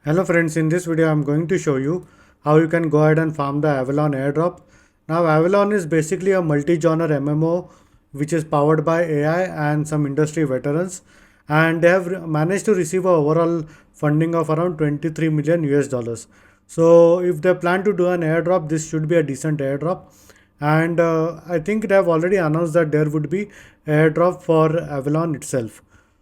Hello friends, in this video I'm going to show you how you can go ahead and farm the Avalon Airdrop. Now Avalon is basically a multi-genre MMO which is powered by AI and some industry veterans, and they have managed to receive a overall funding of around 23 million US dollars. So if they plan to do an airdrop, this should be a decent airdrop, and I think they have already announced that there would be airdrop for Avalon itself.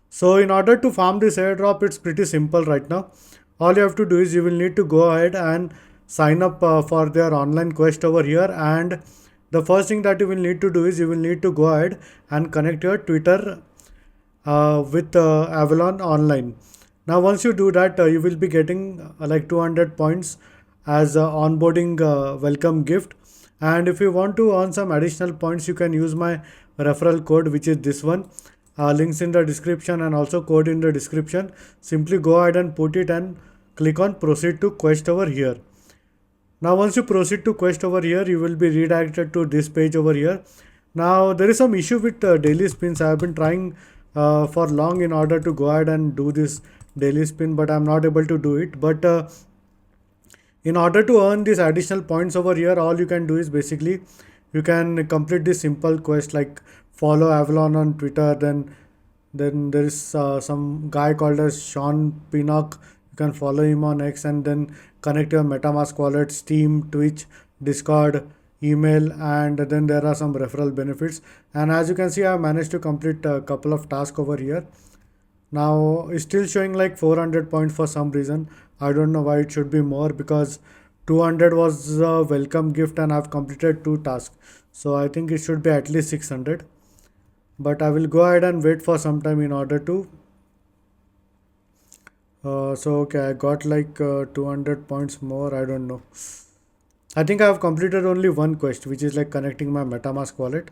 So in order to farm this airdrop, it's pretty simple right now. All you have to do is you will need to go ahead and sign up for their online quest over here, and the first thing that you will need to do is you will need to go ahead and connect your Twitter with Avalon online. Now once you do that, you will be getting like 200 points as onboarding welcome gift, and if you want to earn some additional points, you can use my referral code, which is this one. Links in the description and also code in the description. Simply go ahead and put it and click on proceed to quest over here. Now once you proceed to quest over here, you will be redirected to this page over here. Now there is some issue with daily spins. I have been trying for long in order to go ahead and do this daily spin, but I'm not able to do it. But in order to earn these additional points over here, all you can do is basically you can complete this simple quest like follow Avalon on Twitter. Then there is some guy called as Sean Pinnock. You can follow him on X, and then connect your MetaMask wallet, Steam, Twitch, Discord, email, and then there are some referral benefits. And as you can see, I have managed to complete a couple of tasks over here. Now it's still showing like 400 points for some reason. I don't know why it should be more, because 200 was a welcome gift and I've completed 2 tasks. So I think it should be at least 600. But I will go ahead and wait for some time in order to. So okay, I got like 200 points more. I don't know. I think I have completed only one quest, which is like connecting my MetaMask wallet.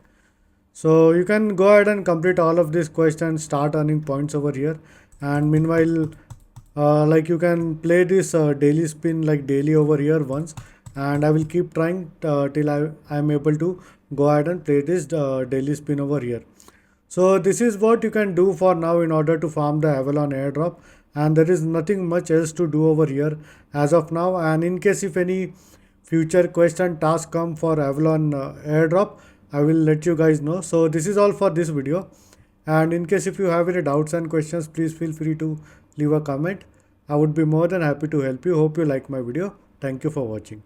So you can go ahead and complete all of this quest and start earning points over here. And meanwhile, like you can play this daily spin like daily over here once, and I will keep trying till I am able to go ahead and play this daily spin over here. So this is what you can do for now in order to farm the Avalon airdrop, and there is nothing much else to do over here as of now. And in case if any future quest and task come for Avalon airdrop, I will let you guys know. So this is all for this video, and in case if you have any doubts and questions, please feel free to leave a comment. I would be more than happy to help you. Hope you like my video. Thank you for watching.